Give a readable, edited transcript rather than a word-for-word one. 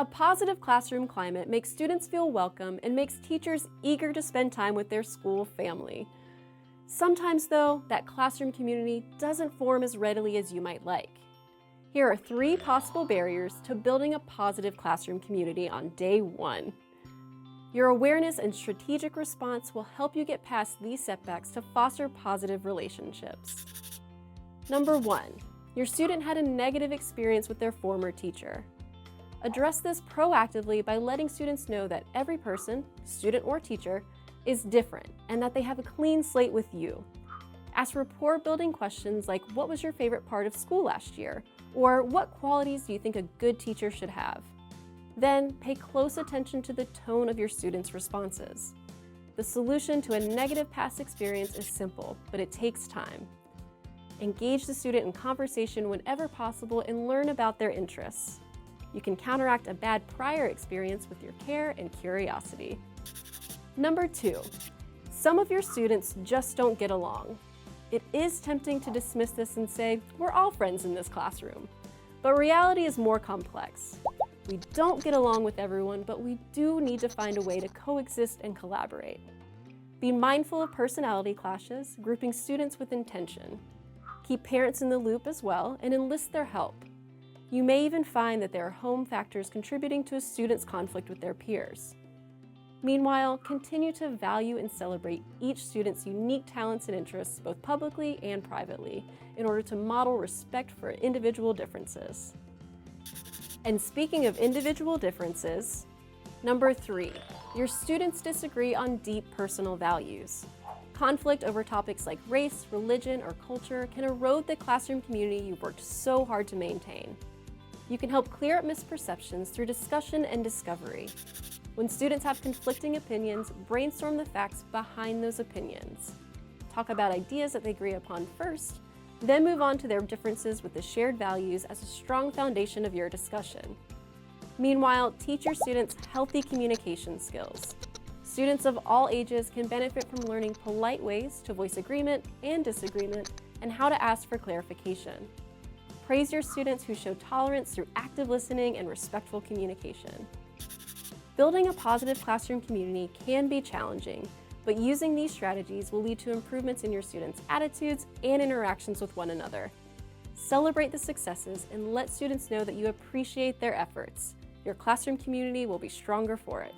A positive classroom climate makes students feel welcome and makes teachers eager to spend time with their school family. Sometimes, though, that classroom community doesn't form as readily as you might like. Here are 3 possible barriers to building a positive classroom community on day 1. Your awareness and strategic response will help you get past these setbacks to foster positive relationships. Number 1, your student had a negative experience with their former teacher. Address this proactively by letting students know that every person, student or teacher, is different and that they have a clean slate with you. Ask rapport-building questions like, what was your favorite part of school last year? Or what qualities do you think a good teacher should have? Then, pay close attention to the tone of your students' responses. The solution to a negative past experience is simple, but it takes time. Engage the student in conversation whenever possible and learn about their interests. You can counteract a bad prior experience with your care and curiosity. Number 2, some of your students just don't get along. It is tempting to dismiss this and say, we're all friends in this classroom. But reality is more complex. We don't get along with everyone, but we do need to find a way to coexist and collaborate. Be mindful of personality clashes, grouping students with intention. Keep parents in the loop as well and enlist their help. You may even find that there are home factors contributing to a student's conflict with their peers. Meanwhile, continue to value and celebrate each student's unique talents and interests, both publicly and privately, in order to model respect for individual differences. And speaking of individual differences, number 3, your students disagree on deep personal values. Conflict over topics like race, religion, or culture can erode the classroom community you've worked so hard to maintain. You can help clear up misperceptions through discussion and discovery. When students have conflicting opinions, brainstorm the facts behind those opinions. Talk about ideas that they agree upon first, then move on to their differences with the shared values as a strong foundation of your discussion. Meanwhile, teach your students healthy communication skills. Students of all ages can benefit from learning polite ways to voice agreement and disagreement and how to ask for clarification. Praise your students who show tolerance through active listening and respectful communication. Building a positive classroom community can be challenging, but using these strategies will lead to improvements in your students' attitudes and interactions with one another. Celebrate the successes and let students know that you appreciate their efforts. Your classroom community will be stronger for it.